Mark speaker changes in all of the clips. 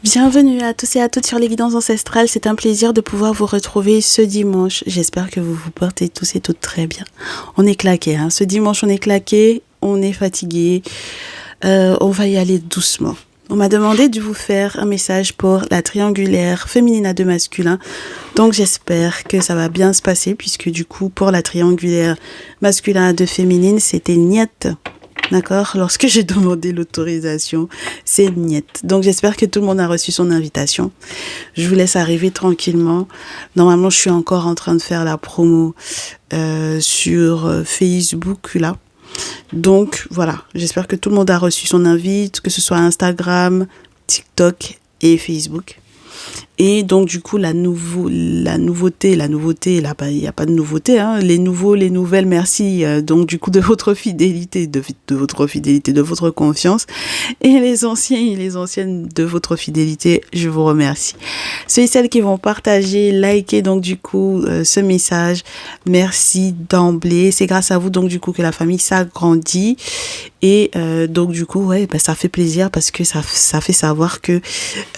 Speaker 1: Bienvenue à tous et à toutes sur les guidances ancestrales. C'est un plaisir de pouvoir vous retrouver ce dimanche. J'espère que vous vous portez tous et toutes très bien. On est claqués, hein. Ce dimanche, on est claqués, on est fatigués. On va y aller doucement. On m'a demandé de vous faire un message pour la triangulaire féminine à deux masculins. Donc j'espère que ça va bien se passer puisque du coup, pour la triangulaire masculin à deux féminine, c'était niette. D'accord? Lorsque j'ai demandé l'autorisation, c'est niette. Donc j'espère que tout le monde a reçu son invitation. Je vous laisse arriver tranquillement. Normalement, je suis encore en train de faire la promo sur Facebook là. Donc voilà, j'espère que tout le monde a reçu son invite, que ce soit Instagram, TikTok et Facebook. Et donc du coup la nouveauté, là, il n'y a pas de nouveauté, hein. Les nouveaux, les nouvelles, merci donc du coup de votre fidélité, de votre fidélité, de votre confiance. Et les anciens et les anciennes de votre fidélité, je vous remercie. Ceux et celles qui vont partager, liker donc du coup ce message, merci d'emblée. C'est grâce à vous donc du coup que la famille s'agrandit. Et donc du coup ouais, ça fait plaisir parce que ça fait savoir que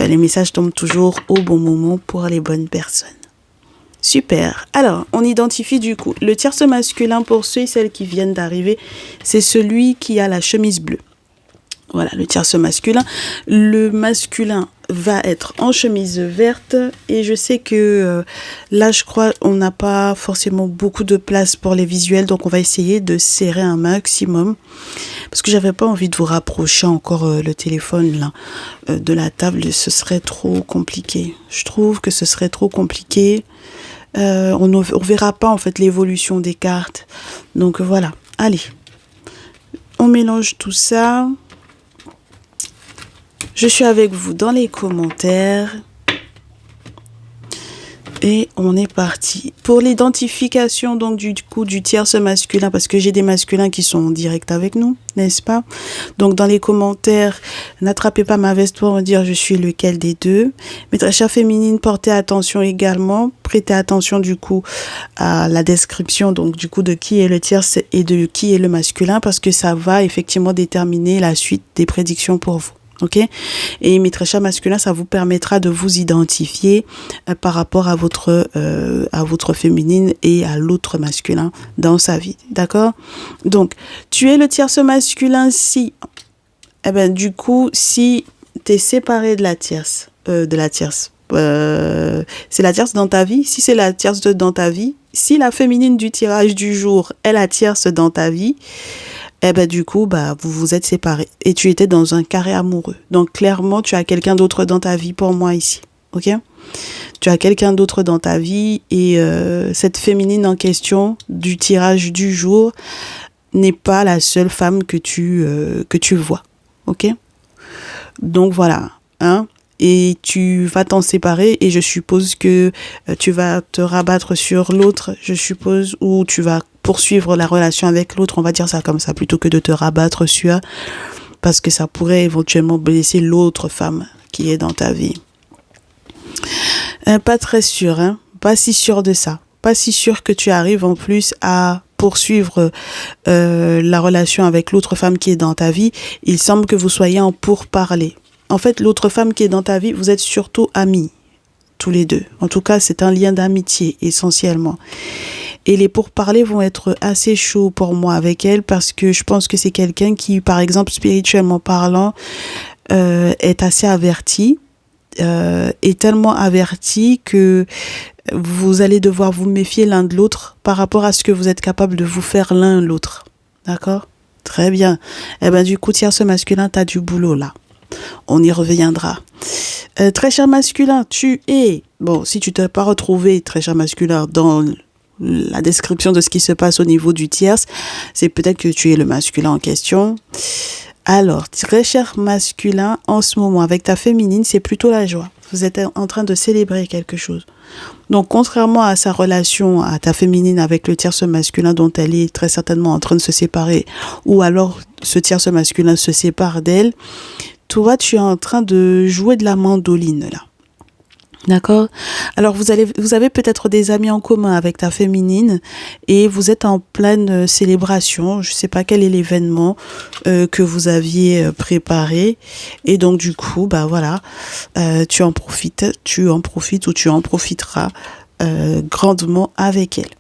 Speaker 1: les messages tombent toujours au bon moment pour les bonnes personnes. Super. Alors, on identifie du coup le tierce masculin pour ceux et celles qui viennent d'arriver, c'est celui qui a la chemise bleue. Voilà, le tierce masculin. Le masculin va être en chemise verte et je sais que là, je crois, on n'a pas forcément beaucoup de place pour les visuels, donc on va essayer de serrer un maximum parce que j'avais pas envie de vous rapprocher encore le téléphone là de la table, ce serait trop compliqué. Je trouve que ce serait trop compliqué. On verra pas en fait l'évolution des cartes. Donc voilà, allez, on mélange tout ça. Je suis avec vous dans les commentaires. Et on est parti. Pour l'identification donc du coup du tierce masculin, parce que j'ai des masculins qui sont en direct avec nous, n'est-ce pas? Donc dans les commentaires, n'attrapez pas ma veste pour me dire je suis lequel des deux. Mes très chères féminines, portez attention également. Prêtez attention du coup à la description donc du coup de qui est le tierce et de qui est le masculin, parce que ça va effectivement déterminer la suite des prédictions pour vous. Ok, et mes très chers masculins, ça vous permettra de vous identifier par rapport à votre féminine et à l'autre masculin dans sa vie, d'accord? Donc, tu es le tierce masculin si, du coup, si t'es séparé de la tierce, c'est la tierce dans ta vie. Si c'est la tierce dans ta vie, si la féminine du tirage du jour est la tierce dans ta vie, du coup, vous vous êtes séparés et tu étais dans un carré amoureux. Donc, clairement, tu as quelqu'un d'autre dans ta vie pour moi ici. Ok? Tu as quelqu'un d'autre dans ta vie et cette féminine en question du tirage du jour n'est pas la seule femme que tu vois. Ok? Donc, voilà. Hein? Et tu vas t'en séparer et je suppose que tu vas te rabattre sur l'autre, je suppose, ou tu vas poursuivre la relation avec l'autre, on va dire ça comme ça, plutôt que de te rabattre sur, parce que ça pourrait éventuellement blesser l'autre femme qui est dans ta vie. Pas très sûr, hein, pas si sûr de ça, pas si sûr que tu arrives en plus à poursuivre la relation avec l'autre femme qui est dans ta vie. Il semble que vous soyez en pourparlers. En fait, l'autre femme qui est dans ta vie, vous êtes surtout amis, tous les deux. En tout cas, c'est un lien d'amitié, essentiellement. Et les pourparlers vont être assez chauds pour moi avec elle, parce que je pense que c'est quelqu'un qui, par exemple, spirituellement parlant, est assez averti, est tellement averti que vous allez devoir vous méfier l'un de l'autre par rapport à ce que vous êtes capable de vous faire l'un l'autre. D'accord? Très bien. Du coup, tierce masculin, t'as du boulot là. On y reviendra. Très cher masculin, tu es... Bon, si tu t'es pas retrouvé, très cher masculin, dans la description de ce qui se passe au niveau du tierce, c'est peut-être que tu es le masculin en question. Alors, très cher masculin, en ce moment, avec ta féminine, c'est plutôt la joie. Vous êtes en train de célébrer quelque chose. Donc, contrairement à sa relation, à ta féminine avec le tierce masculin dont elle est très certainement en train de se séparer, ou alors ce tierce masculin se sépare d'elle, toi, tu es en train de jouer de la mandoline, là. D'accord? Alors vous avez peut-être des amis en commun avec ta féminine et vous êtes en pleine célébration. Je sais pas quel est l'événement que vous aviez préparé et donc du coup bah voilà, tu en profites ou tu en profiteras grandement avec elle.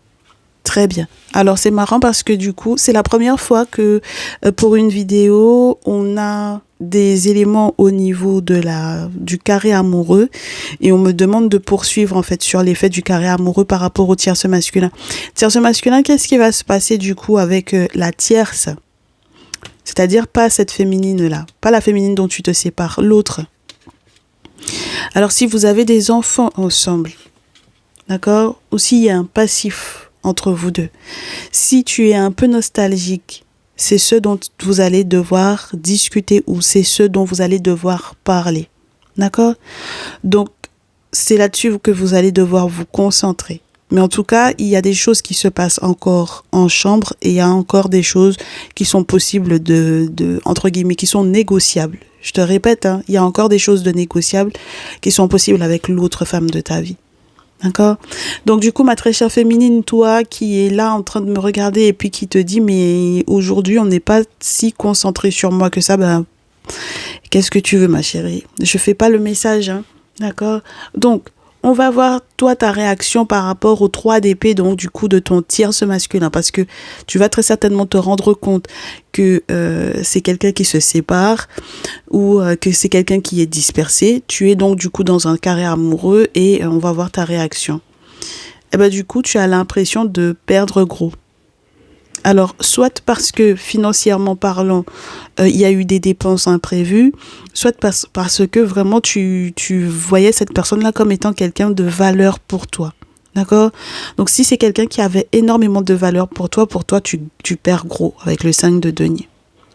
Speaker 1: Très bien. Alors c'est marrant parce que du coup, c'est la première fois que pour une vidéo, on a des éléments au niveau du carré amoureux et on me demande de poursuivre en fait sur l'effet du carré amoureux par rapport au tierce masculin. Tierce masculin, qu'est-ce qui va se passer du coup avec la tierce? C'est-à-dire pas cette féminine-là, pas la féminine dont tu te sépares, l'autre. Alors si vous avez des enfants ensemble, d'accord? Ou s'il y a un passif entre vous deux. Si tu es un peu nostalgique, c'est ce dont vous allez devoir discuter ou c'est ce dont vous allez devoir parler. D'accord? Donc, c'est là-dessus que vous allez devoir vous concentrer. Mais en tout cas, il y a des choses qui se passent encore en chambre et il y a encore des choses qui sont possibles entre guillemets, qui sont négociables. Je te répète, hein, il y a encore des choses de négociables qui sont possibles avec l'autre femme de ta vie. D'accord? Donc du coup, ma très chère féminine, toi qui es là en train de me regarder et puis qui te dit mais aujourd'hui on n'est pas si concentré sur moi que ça, ben qu'est-ce que tu veux ma chérie? Je fais pas le message, hein. D'accord? Donc on va voir toi ta réaction par rapport aux 3 d'épée, donc du coup de ton tierce masculin, parce que tu vas très certainement te rendre compte que c'est quelqu'un qui se sépare ou que c'est quelqu'un qui est dispersé. Tu es donc du coup dans un carré amoureux et on va voir ta réaction. Et ben du coup tu as l'impression de perdre gros. Alors, soit parce que financièrement parlant, il y a eu des dépenses imprévues, soit parce que vraiment tu voyais cette personne-là comme étant quelqu'un de valeur pour toi. D'accord? Donc, si c'est quelqu'un qui avait énormément de valeur pour toi, tu perds gros avec le 5 de denier.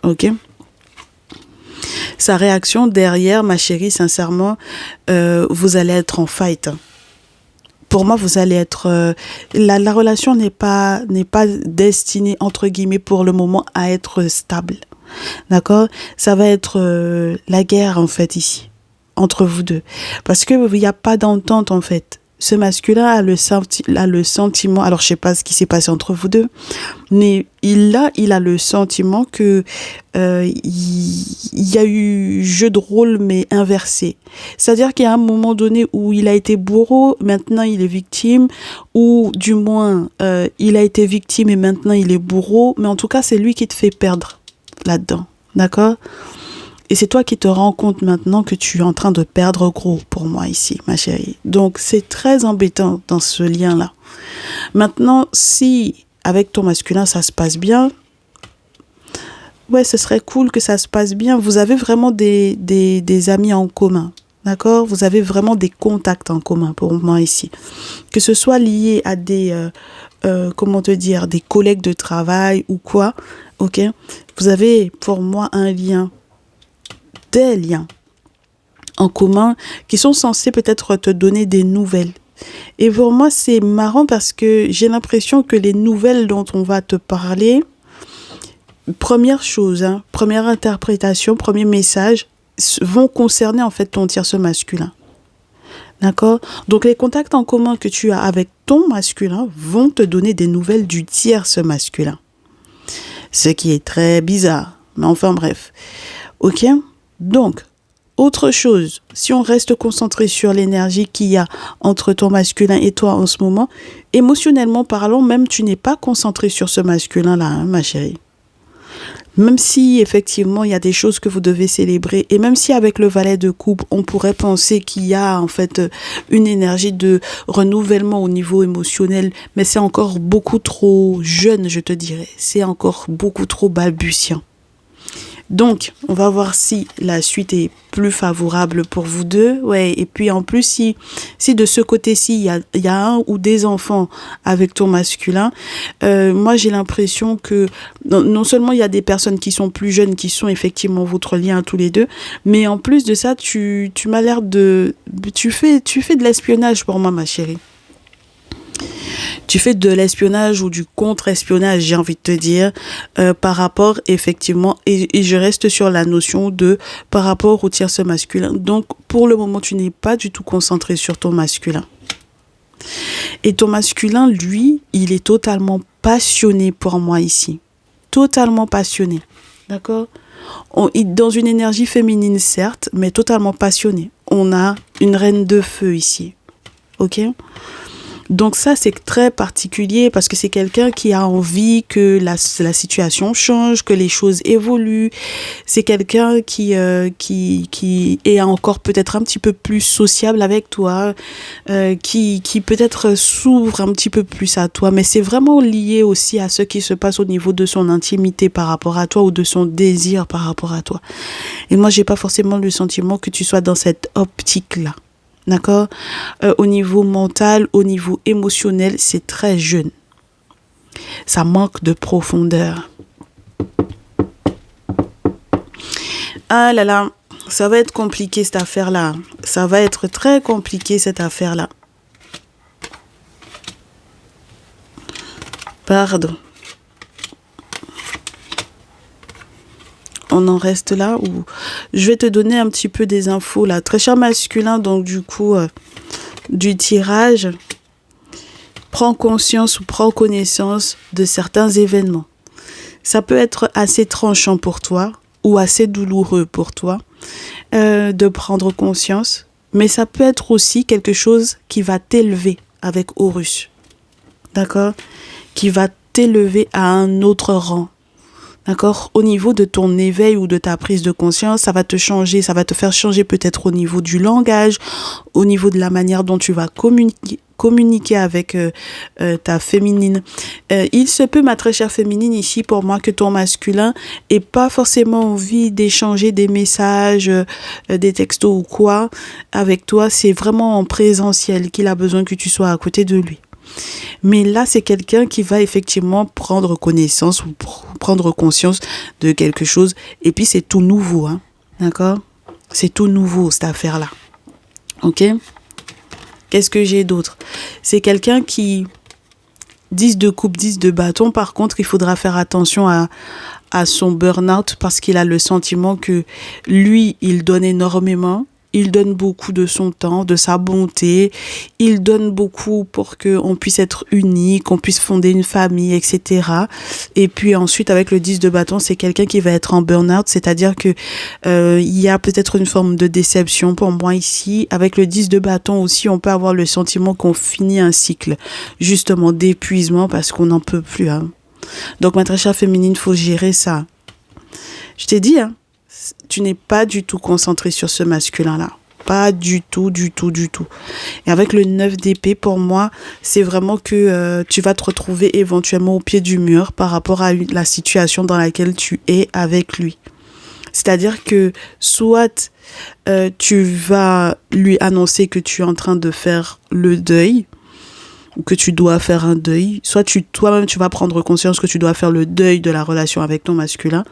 Speaker 1: Ok? Sa réaction derrière, ma chérie, sincèrement, vous allez être en fight. Pour moi, vous allez être... la relation n'est pas destinée, entre guillemets, pour le moment, à être stable. D'accord? Ça va être la guerre, en fait, ici, entre vous deux. Parce qu'il n'y a pas d'entente, en fait. Ce masculin a le sentiment... Alors, je ne sais pas ce qui s'est passé entre vous deux, mais il a le sentiment que il y a eu jeu de rôle, mais inversé. C'est-à-dire qu'il y a un moment donné où il a été bourreau, maintenant il est victime, ou du moins, il a été victime et maintenant il est bourreau, mais en tout cas, c'est lui qui te fait perdre là-dedans. D'accord? Et c'est toi qui te rends compte maintenant que tu es en train de perdre gros pour moi ici, ma chérie. Donc, c'est très embêtant dans ce lien-là. Maintenant, si avec ton masculin, ça se passe bien, ouais, ce serait cool que ça se passe bien. Vous avez vraiment des amis en commun, d'accord? Vous avez vraiment des contacts en commun pour moi ici. Que ce soit lié à des, comment te dire, des collègues de travail ou quoi, ok? Vous avez pour moi un lien, des liens en commun qui sont censés peut-être te donner des nouvelles. Et pour moi, c'est marrant parce que j'ai l'impression que les nouvelles dont on va te parler, première chose, hein, première interprétation, premier message, vont concerner en fait ton tierce masculin. D'accord? Donc les contacts en commun que tu as avec ton masculin vont te donner des nouvelles du tierce masculin. Ce qui est très bizarre. Mais enfin bref. Ok? Donc, autre chose, si on reste concentré sur l'énergie qu'il y a entre ton masculin et toi en ce moment, émotionnellement parlant, même tu n'es pas concentré sur ce masculin-là, hein, ma chérie. Même si effectivement il y a des choses que vous devez célébrer et même si avec le valet de coupe on pourrait penser qu'il y a en fait une énergie de renouvellement au niveau émotionnel, mais c'est encore beaucoup trop jeune, je te dirais, c'est encore beaucoup trop balbutiant. Donc, on va voir si la suite est plus favorable pour vous deux. Ouais, et puis en plus, si de ce côté-ci, il y a un ou des enfants avec ton masculin, moi j'ai l'impression que non seulement il y a des personnes qui sont plus jeunes, qui sont effectivement votre lien tous les deux, mais en plus de ça, tu m'as l'air de... Tu fais de l'espionnage pour moi, ma chérie. Tu fais de l'espionnage ou du contre-espionnage, j'ai envie de te dire, par rapport effectivement, et je reste sur la notion de par rapport au tierce masculin. Donc, pour le moment, tu n'es pas du tout concentré sur ton masculin. Et ton masculin, lui, il est totalement passionné pour moi ici. Totalement passionné. D'accord ? Dans une énergie féminine, certes, mais totalement passionné. On a une reine de feu ici. Ok ? Donc ça, c'est très particulier parce que c'est quelqu'un qui a envie que la situation change, que les choses évoluent. C'est quelqu'un qui est encore peut-être un petit peu plus sociable avec toi, qui peut-être s'ouvre un petit peu plus à toi. Mais c'est vraiment lié aussi à ce qui se passe au niveau de son intimité par rapport à toi ou de son désir par rapport à toi. Et moi, j'ai pas forcément le sentiment que tu sois dans cette optique-là. D'accord ? Au niveau mental, au niveau émotionnel, c'est très jeune. Ça manque de profondeur. Ah là là, ça va être compliqué cette affaire-là. Ça va être très compliqué cette affaire-là. Pardon. On en reste là ou je vais te donner un petit peu des infos là. Très cher masculin, donc du coup, du tirage, prends conscience ou prends connaissance de certains événements. Ça peut être assez tranchant pour toi ou assez douloureux pour toi de prendre conscience, mais ça peut être aussi quelque chose qui va t'élever avec Horus. D'accord ? Qui va t'élever à un autre rang. D'accord? Au niveau de ton éveil ou de ta prise de conscience, ça va te changer, ça va te faire changer peut-être au niveau du langage, au niveau de la manière dont tu vas communiquer avec ta féminine. Il se peut, ma très chère féminine, ici pour moi, que ton masculin ait pas forcément envie d'échanger des messages, des textos ou quoi avec toi. C'est vraiment en présentiel qu'il a besoin que tu sois à côté de lui. Mais là, c'est quelqu'un qui va effectivement prendre connaissance ou prendre conscience de quelque chose. Et puis, c'est tout nouveau, hein. D'accord? C'est tout nouveau, cette affaire-là. Ok? Qu'est-ce que j'ai d'autre? C'est quelqu'un qui... 10 de coupe, 10 de bâton. Par contre, il faudra faire attention à son burn-out parce qu'il a le sentiment que lui, il donne énormément. Il donne beaucoup de son temps, de sa bonté. Il donne beaucoup pour qu'on puisse être unis, qu'on puisse fonder une famille, etc. Et puis ensuite, avec le 10 de bâton, c'est quelqu'un qui va être en burn-out, c'est-à-dire que il y a peut-être une forme de déception pour moi ici. Avec le 10 de bâton aussi, on peut avoir le sentiment qu'on finit un cycle, justement d'épuisement parce qu'on n'en peut plus. Hein. Donc, ma très chère féminine, il faut gérer ça. Je t'ai dit, hein. Tu n'es pas du tout concentré sur ce masculin-là. Pas du tout, du tout, du tout. Et avec le 9 d'épée, pour moi, c'est vraiment que tu vas te retrouver éventuellement au pied du mur par rapport à la situation dans laquelle tu es avec lui. C'est-à-dire que soit tu vas lui annoncer que tu es en train de faire le deuil, ou que tu dois faire un deuil, soit toi-même tu vas prendre conscience que tu dois faire le deuil de la relation avec ton masculin,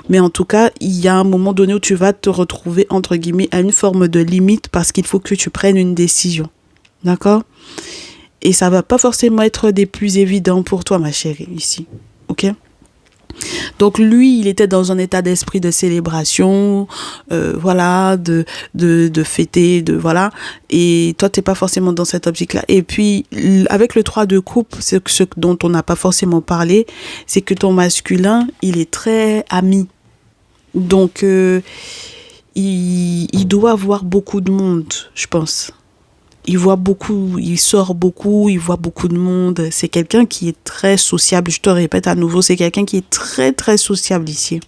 Speaker 1: mais en tout cas, il y a un moment donné où tu vas te retrouver, entre guillemets, à une forme de limite parce qu'il faut que tu prennes une décision, d'accord? Et ça va pas forcément être des plus évidents pour toi, ma chérie, ici, ok? Donc lui, il était dans un état d'esprit de célébration, voilà, de fêter, de voilà. Et toi, t'es pas forcément dans cette optique-là. Et puis, avec le 3 de coupe, ce dont on n'a pas forcément parlé, c'est que ton masculin, il est très ami. Donc, il doit avoir beaucoup de monde, je pense. Il voit beaucoup, il sort beaucoup, il voit beaucoup de monde. C'est quelqu'un qui est très sociable. Je te répète à nouveau, c'est quelqu'un qui est très, très sociable ici.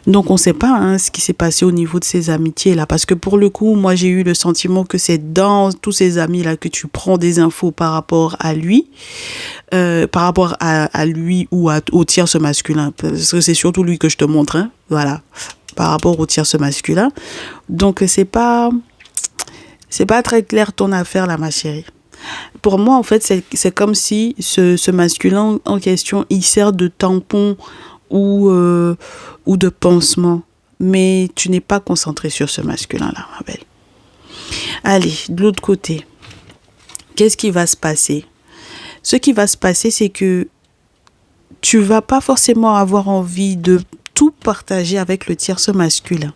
Speaker 1: Donc, on ne sait pas ce qui s'est passé au niveau de ces amitiés-là. Parce que pour le coup, moi, j'ai eu le sentiment que c'est dans tous ces amis-là que tu prends des infos par rapport à lui. Par rapport à lui ou au tierce masculin. Parce que c'est surtout lui que je te montre. Hein, voilà. Par rapport au tierce masculin. Donc, c'est pas très clair ton affaire là, ma chérie. Pour moi, en fait, c'est comme si ce masculin en question, il sert de tampon ou de pansement. Mais tu n'es pas concentré sur ce masculin-là, ma belle. Allez, de l'autre côté, qu'est-ce qui va se passer? ce qui va se passer, c'est que tu vas pas forcément avoir envie de tout partager avec le tierce masculin.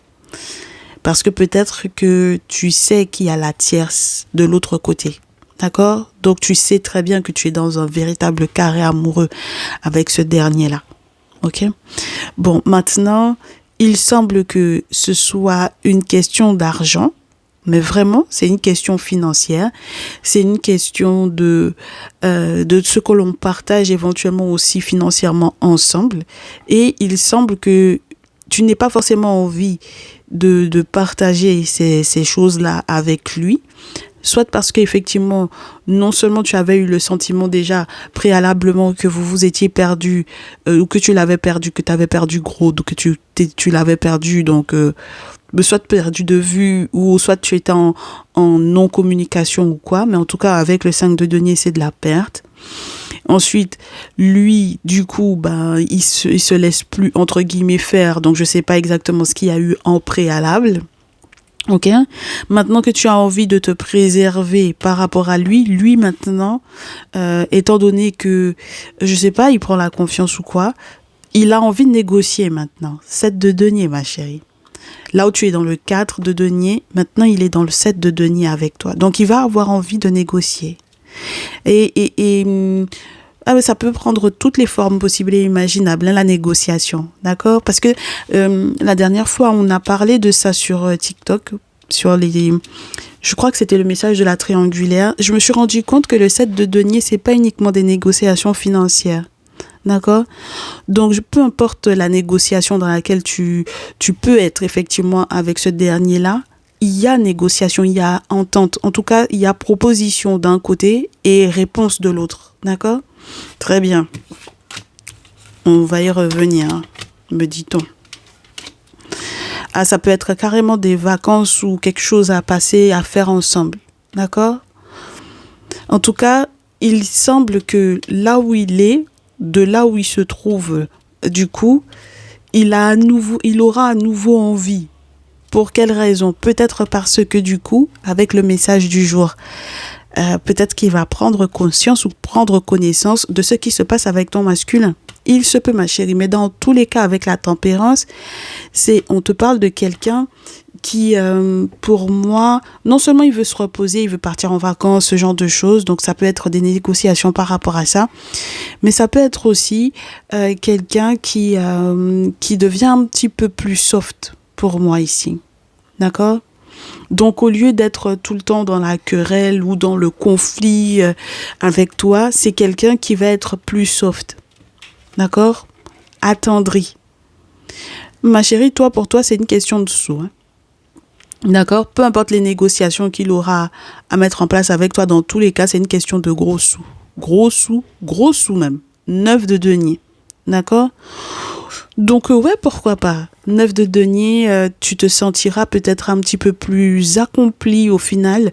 Speaker 1: Parce que peut-être que tu sais qu'il y a la tierce de l'autre côté. D'accord? Donc tu sais très bien que tu es dans un véritable carré amoureux avec ce dernier-là. Ok? Bon, maintenant, il semble que ce soit une question d'argent. Mais vraiment, c'est une question financière, c'est une question de ce que l'on partage éventuellement aussi financièrement ensemble. Et il semble que tu n'aies pas forcément envie de partager ces choses-là avec lui. Soit parce qu'effectivement, non seulement tu avais eu le sentiment déjà préalablement que vous vous étiez perdu, ou que tu l'avais perdu, que tu avais perdu gros, donc que tu l'avais perdu, donc soit perdu de vue, ou soit tu étais en non-communication ou quoi, mais en tout cas avec le 5 de denier, c'est de la perte. Ensuite, lui, du coup, il se laisse plus, entre guillemets, faire, donc je sais pas exactement ce qu'il y a eu en préalable. Ok. Maintenant que tu as envie de te préserver par rapport à lui maintenant, étant donné que, je sais pas, il prend la confiance ou quoi, il a envie de négocier maintenant. 7 de denier, ma chérie. Là où tu es dans le 4 de denier, maintenant il est dans le 7 de denier avec toi. Donc il va avoir envie de négocier. Ça peut prendre toutes les formes possibles et imaginables, hein, la négociation, d'accord? Parce que la dernière fois, on a parlé de ça sur TikTok, je crois que c'était le message de la triangulaire. Je me suis rendu compte que le 7 de denier, c'est pas uniquement des négociations financières, d'accord? Donc, peu importe la négociation dans laquelle tu peux être effectivement avec ce dernier-là, il y a négociation, il y a entente. En tout cas, il y a proposition d'un côté et réponse de l'autre, d'accord? Très bien. On va y revenir, hein, me dit-on. Ah, ça peut être carrément des vacances ou quelque chose à passer, à faire ensemble, d'accord? En tout cas, il semble que là où il est, de là où il se trouve, du coup, il aura à nouveau envie. Pour quelle raison? Peut-être parce que du coup, avec le message du jour, peut-être qu'il va prendre conscience ou prendre connaissance de ce qui se passe avec ton masculin. Il se peut, ma chérie, mais dans tous les cas, avec la tempérance, on te parle de quelqu'un qui, pour moi, non seulement il veut se reposer, il veut partir en vacances, ce genre de choses, donc ça peut être des négociations par rapport à ça, mais ça peut être aussi quelqu'un qui devient un petit peu plus soft pour moi ici, d'accord? Donc, au lieu d'être tout le temps dans la querelle ou dans le conflit avec toi, c'est quelqu'un qui va être plus soft. D'accord? Attendri. Ma chérie, pour toi, c'est une question de sous. Hein? D'accord? Peu importe les négociations qu'il aura à mettre en place avec toi, dans tous les cas, c'est une question de gros sous. Gros sous même. 9 de denier. D'accord? Donc, ouais, pourquoi pas. 9 de denier, tu te sentiras peut-être un petit peu plus accompli au final,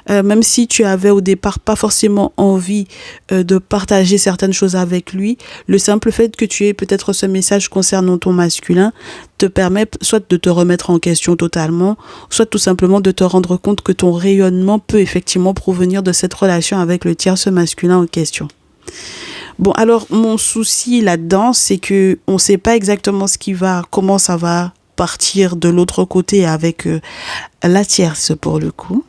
Speaker 1: même si tu avais au départ pas forcément envie de partager certaines choses avec lui. Le simple fait que tu aies peut-être ce message concernant ton masculin te permet soit de te remettre en question totalement, soit tout simplement de te rendre compte que ton rayonnement peut effectivement provenir de cette relation avec le tierce masculin en question. Bon, alors, mon souci là-dedans, c'est que on sait pas exactement comment ça va partir de l'autre côté avec la tierce pour le coup.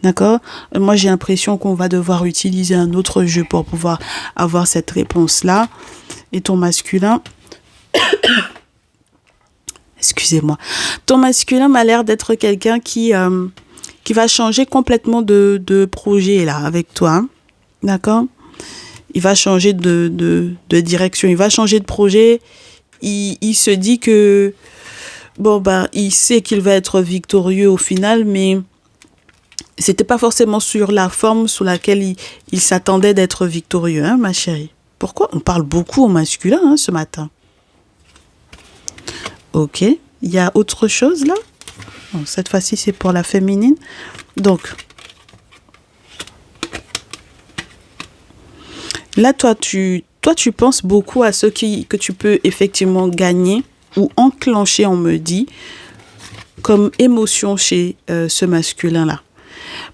Speaker 1: D'accord? Moi, j'ai l'impression qu'on va devoir utiliser un autre jeu pour pouvoir avoir cette réponse-là. Et ton masculin, excusez-moi, ton masculin m'a l'air d'être quelqu'un qui va changer complètement de projet là avec toi. Hein? D'accord? Il va changer de direction, il va changer de projet. Il se dit que, il sait qu'il va être victorieux au final, mais c'était pas forcément sur la forme sous laquelle il s'attendait d'être victorieux, hein, ma chérie. Pourquoi on parle beaucoup au masculin, hein, ce matin? Ok, il y a autre chose là? Bon, cette fois-ci, c'est pour la féminine. Donc, là, toi, tu penses beaucoup à ce que tu peux effectivement gagner ou enclencher, on me dit, comme émotion chez ce masculin-là.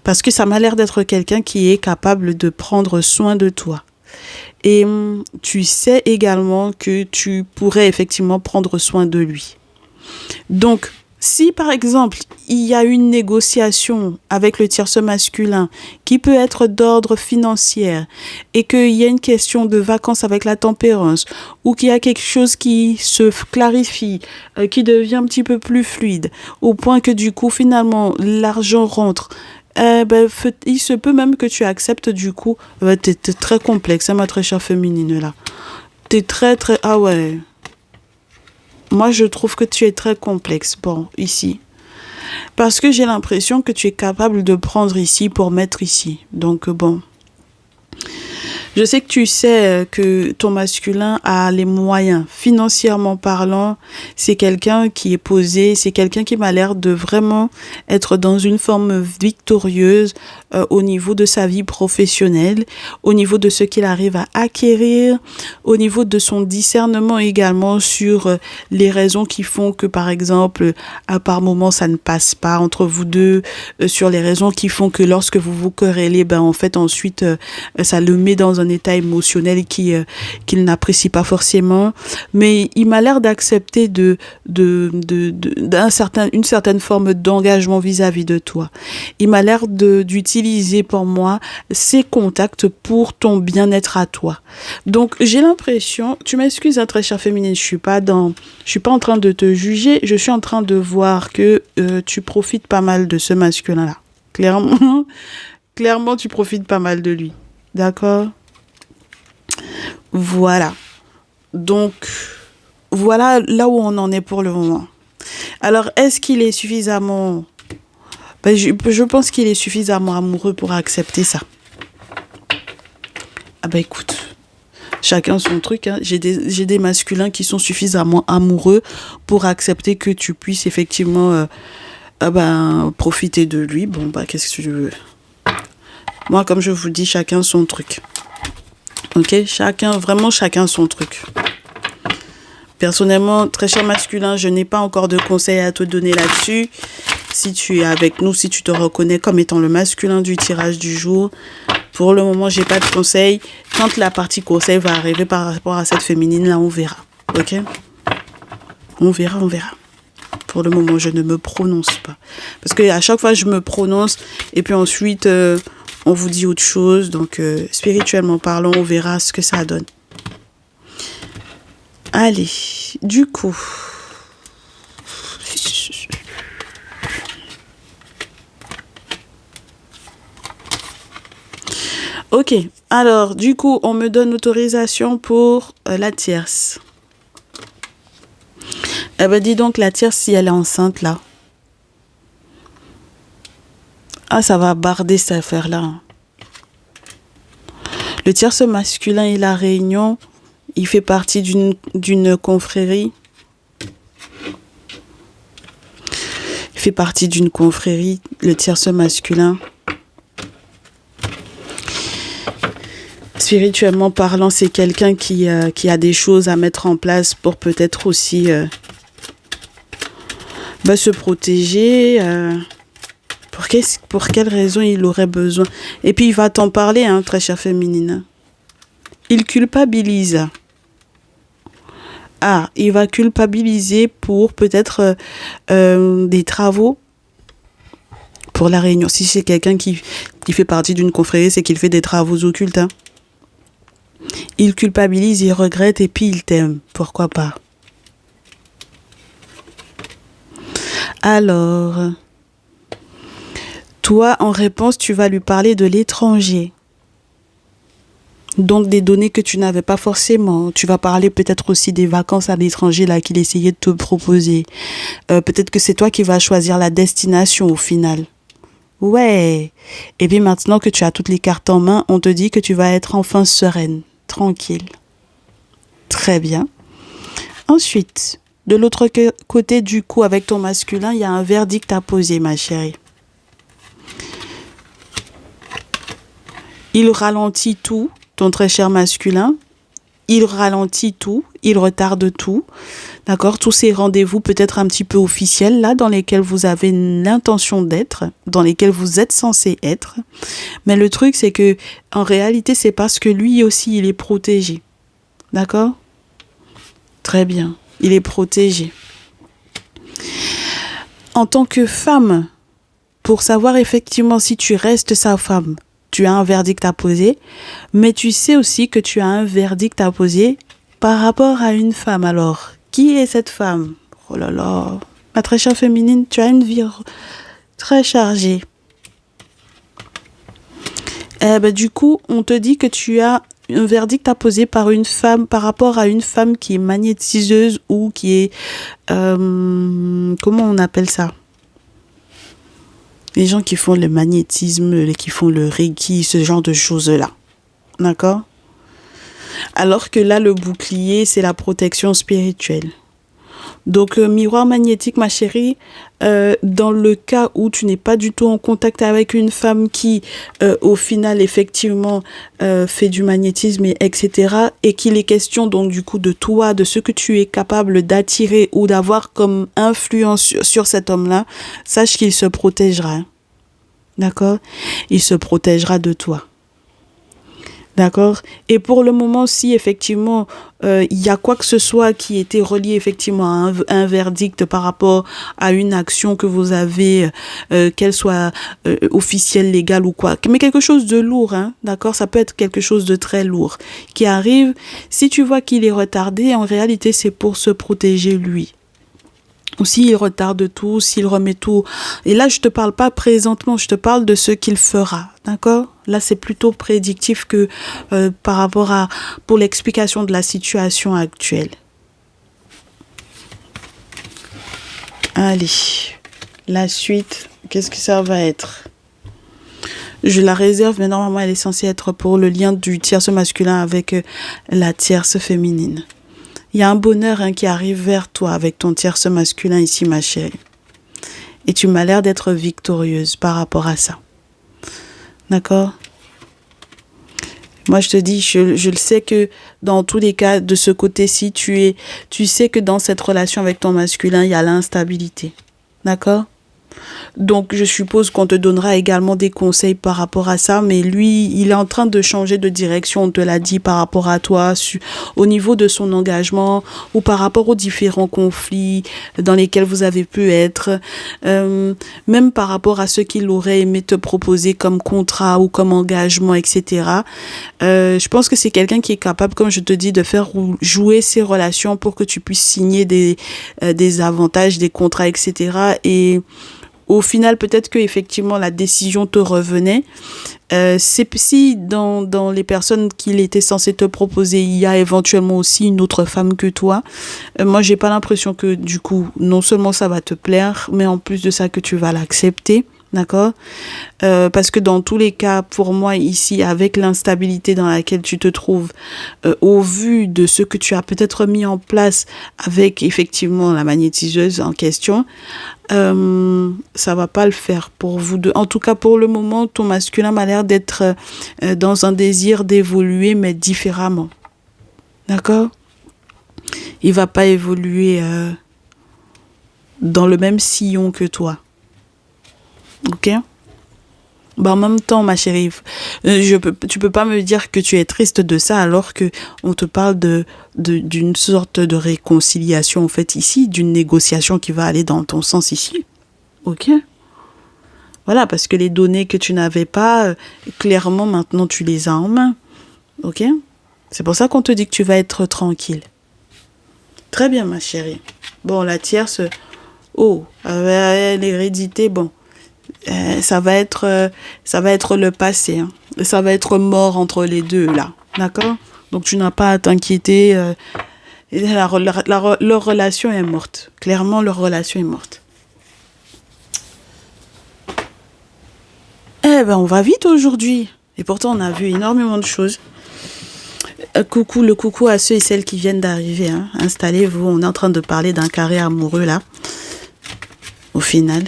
Speaker 1: Parce que ça m'a l'air d'être quelqu'un qui est capable de prendre soin de toi. Et tu sais également que tu pourrais effectivement prendre soin de lui. Donc, si par exemple, il y a une négociation avec le tierce masculin qui peut être d'ordre financier et qu'il y a une question de vacances avec la tempérance ou qu'il y a quelque chose qui se clarifie, qui devient un petit peu plus fluide, au point que du coup, finalement, l'argent rentre, il se peut même que tu acceptes du coup, t'es très complexe, hein, ma très chère féminine là. T'es très très... Ah ouais. Moi, je trouve que tu es très complexe, bon, ici. Parce que j'ai l'impression que tu es capable de prendre ici pour mettre ici. Donc, bon. Je sais que tu sais que ton masculin a les moyens, financièrement parlant. C'est quelqu'un qui est posé, c'est quelqu'un qui m'a l'air de vraiment être dans une forme victorieuse au niveau de sa vie professionnelle, au niveau de ce qu'il arrive à acquérir, au niveau de son discernement également sur les raisons qui font que, par exemple, à par moment, ça ne passe pas entre vous deux, sur les raisons qui font que lorsque vous vous querellez, ben en fait, ensuite, ça le met dans un état émotionnel qu'il n'apprécie pas forcément, mais il m'a l'air d'accepter une certaine forme d'engagement vis-à-vis de toi. Il m'a l'air d'utiliser pour moi ses contacts pour ton bien-être à toi. Donc j'ai l'impression, tu m'excuses, hein, très chère féminine, je suis pas en train de te juger, je suis en train de voir que tu profites pas mal de ce masculin-là. Clairement, clairement, tu profites pas mal de lui. D'accord? Voilà. Donc, voilà là où on en est pour le moment. Alors, est-ce qu'il est suffisamment... je pense qu'il est suffisamment amoureux pour accepter ça. Ah bah écoute, chacun son truc. Hein. J'ai des masculins qui sont suffisamment amoureux pour accepter que tu puisses effectivement profiter de lui. Bon, bah qu'est-ce que tu veux? Moi, comme je vous dis, chacun son truc. Ok, vraiment chacun son truc. Personnellement, très cher masculin, je n'ai pas encore de conseils à te donner là-dessus. Si tu es avec nous, si tu te reconnais comme étant le masculin du tirage du jour, pour le moment, j'ai pas de conseils. Quand la partie conseil va arriver par rapport à cette féminine, là, on verra. Ok? On verra. Pour le moment, je ne me prononce pas. Parce que à chaque fois, je me prononce et puis ensuite... on vous dit autre chose, donc spirituellement parlant, on verra ce que ça donne. Allez, du coup. Ok, alors du coup, on me donne l'autorisation pour la tierce. Eh ben dis donc, la tierce, si elle est enceinte là. Ah, ça va barder cette affaire-là. Le tierce masculin et la réunion, il fait partie d'une confrérie. Il fait partie d'une confrérie, le tierce masculin. Spirituellement parlant, c'est quelqu'un qui a des choses à mettre en place pour peut-être aussi se protéger. Pour quelle raison il aurait besoin? Et puis il va t'en parler, hein, très chère féminine. Il culpabilise. Ah, il va culpabiliser pour peut-être des travaux pour la réunion. Si c'est quelqu'un qui fait partie d'une confrérie, c'est qu'il fait des travaux occultes. Hein. Il culpabilise, il regrette et puis il t'aime. Pourquoi pas? Alors... toi, en réponse, tu vas lui parler de l'étranger. Donc, des données que tu n'avais pas forcément. Tu vas parler peut-être aussi des vacances à l'étranger là qu'il essayait de te proposer. Peut-être que c'est toi qui vas choisir la destination au final. Ouais. Et puis maintenant que tu as toutes les cartes en main, on te dit que tu vas être enfin sereine, tranquille. Très bien. Ensuite, de l'autre côté du coup, avec ton masculin, il y a un verdict à poser, ma chérie. Il ralentit tout, ton très cher masculin. Il ralentit tout, il retarde tout. D'accord? Tous ces rendez-vous peut-être un petit peu officiels, là, dans lesquels vous avez l'intention d'être, dans lesquels vous êtes censé être. Mais le truc, c'est que, en réalité, c'est parce que lui aussi, il est protégé. D'accord? Très bien. Il est protégé. En tant que femme, pour savoir effectivement si tu restes sa femme, tu as un verdict à poser, mais tu sais aussi que tu as un verdict à poser par rapport à une femme. Alors, qui est cette femme? Oh là là, ma très chère féminine, tu as une vie très chargée. Du coup, on te dit que tu as un verdict à poser par une femme, par rapport à une femme qui est magnétiseuse ou qui est... comment on appelle ça? Les gens qui font le magnétisme, qui font le reiki, ce genre de choses-là. D'accord? Alors que là, le bouclier, c'est la protection spirituelle. Donc, miroir magnétique, ma chérie, dans le cas où tu n'es pas du tout en contact avec une femme qui, au final, effectivement, fait du magnétisme, etc., et qu'il est question, donc, du coup, de toi, de ce que tu es capable d'attirer ou d'avoir comme influence sur cet homme-là, sache qu'il se protégera. D'accord? Il se protégera de toi. D'accord? Et pour le moment, si effectivement, il y a quoi que ce soit qui était relié effectivement à un verdict par rapport à une action que vous avez, qu'elle soit officielle, légale ou quoi, mais quelque chose de lourd, hein, d'accord? Ça peut être quelque chose de très lourd qui arrive. Si tu vois qu'il est retardé, en réalité, c'est pour se protéger lui. Ou s'il retarde tout, s'il remet tout. Et là, je te parle pas présentement, je te parle de ce qu'il fera. D'accord? Là, c'est plutôt prédictif que par rapport à... pour l'explication de la situation actuelle. Allez. La suite, qu'est-ce que ça va être? Je la réserve, mais normalement, elle est censée être pour le lien du tierce masculin avec la tierce féminine. Il y a un bonheur qui arrive vers toi avec ton tierce masculin ici, ma chérie. Et tu m'as l'air d'être victorieuse par rapport à ça. D'accord? Moi, je te dis, je le sais que dans tous les cas, de ce côté-ci, tu sais que dans cette relation avec ton masculin, il y a l'instabilité. D'accord? Donc, je suppose qu'on te donnera également des conseils par rapport à ça, mais lui, il est en train de changer de direction, on te l'a dit, par rapport à toi, au niveau de son engagement ou par rapport aux différents conflits dans lesquels vous avez pu être, même par rapport à ce qu'il aurait aimé te proposer comme contrat ou comme engagement, etc. Je pense que c'est quelqu'un qui est capable, comme je te dis, de faire jouer ses relations pour que tu puisses signer des avantages, des contrats, etc. Et au final, peut-être que effectivement la décision te revenait. Si dans les personnes qu'il était censé te proposer, il y a éventuellement aussi une autre femme que toi, moi j'ai pas l'impression que du coup, non seulement ça va te plaire, mais en plus de ça que tu vas l'accepter. D'accord? Parce que dans tous les cas, pour moi ici, avec l'instabilité dans laquelle tu te trouves, au vu de ce que tu as peut-être mis en place avec effectivement la magnétiseuse en question, ça va pas le faire pour vous deux. En tout cas, pour le moment, ton masculin m'a l'air d'être dans un désir d'évoluer, mais différemment. D'accord? Il va pas évoluer dans le même sillon que toi. Ok? En même temps, ma chérie, tu peux pas me dire que tu es triste de ça alors que on te parle d'une sorte de réconciliation en fait ici, d'une négociation qui va aller dans ton sens ici. Ok? Voilà, parce que les données que tu n'avais pas, clairement maintenant tu les as en main. Ok? C'est pour ça qu'on te dit que tu vas être tranquille. Très bien, ma chérie. Bon, la tierce, l'hérédité, bon. Ça va être le passé, hein. Ça va être mort entre les deux là, d'accord? Donc tu n'as pas à t'inquiéter, leur relation est morte, clairement leur relation est morte. On va vite aujourd'hui, et pourtant on a vu énormément de choses. Coucou à ceux et celles qui viennent d'arriver, hein. Installez-vous, on est en train de parler d'un carré amoureux là, au final.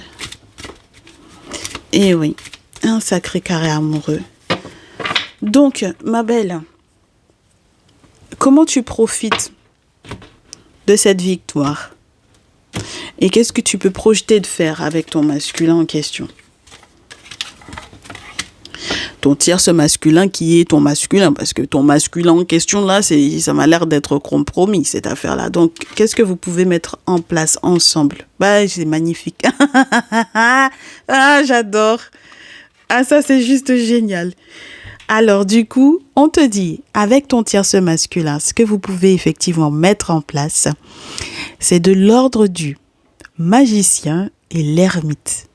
Speaker 1: Et oui, un sacré carré amoureux. Donc, ma belle, comment tu profites de cette victoire. Et qu'est-ce que tu peux projeter de faire avec ton masculin en question? Ton tierce masculin qui est ton masculin, parce que ton masculin en question là, ça m'a l'air d'être compromis cette affaire-là. Donc, qu'est-ce que vous pouvez mettre en place ensemble? Bah, c'est magnifique. Ah, j'adore. Ah, ça c'est juste génial. Alors, du coup, on te dit, avec ton tierce masculin, ce que vous pouvez effectivement mettre en place, c'est de l'ordre du magicien et l'ermite.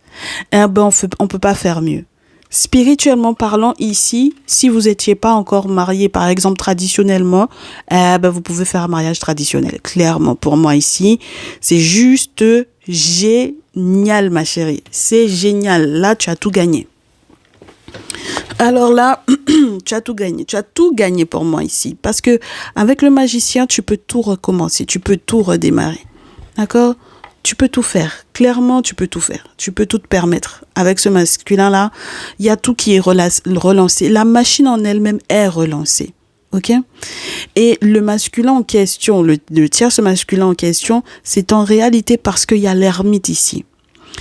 Speaker 1: Eh ben, on peut pas faire mieux. Spirituellement parlant, ici, si vous n'étiez pas encore marié, par exemple, traditionnellement, vous pouvez faire un mariage traditionnel. Clairement, pour moi ici, c'est juste génial, ma chérie. C'est génial. Là, tu as tout gagné. Alors là, tu as tout gagné. Tu as tout gagné pour moi ici. Parce que avec le magicien, tu peux tout recommencer. Tu peux tout redémarrer. D'accord? Tu peux tout faire. Clairement, tu peux tout faire. Tu peux tout te permettre. Avec ce masculin-là, il y a tout qui est relancé. La machine en elle-même est relancée. OK? Et le masculin en question, le tierce masculin en question, c'est en réalité parce qu'il y a l'ermite ici.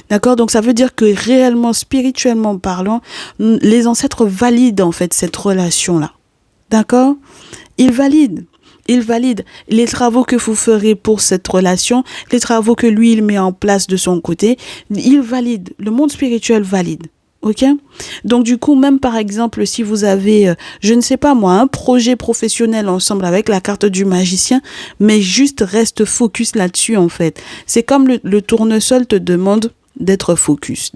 Speaker 1: D'accord? Donc, ça veut dire que réellement, spirituellement parlant, les ancêtres valident en fait cette relation-là. D'accord? Ils valident les travaux que vous ferez pour cette relation, les travaux que lui, il met en place de son côté. Il valide. Le monde spirituel valide. OK? Donc, du coup, même par exemple, si vous avez, je ne sais pas moi, un projet professionnel ensemble avec la carte du magicien, mais juste reste focus là-dessus, en fait. C'est comme le tournesol te demande d'être focus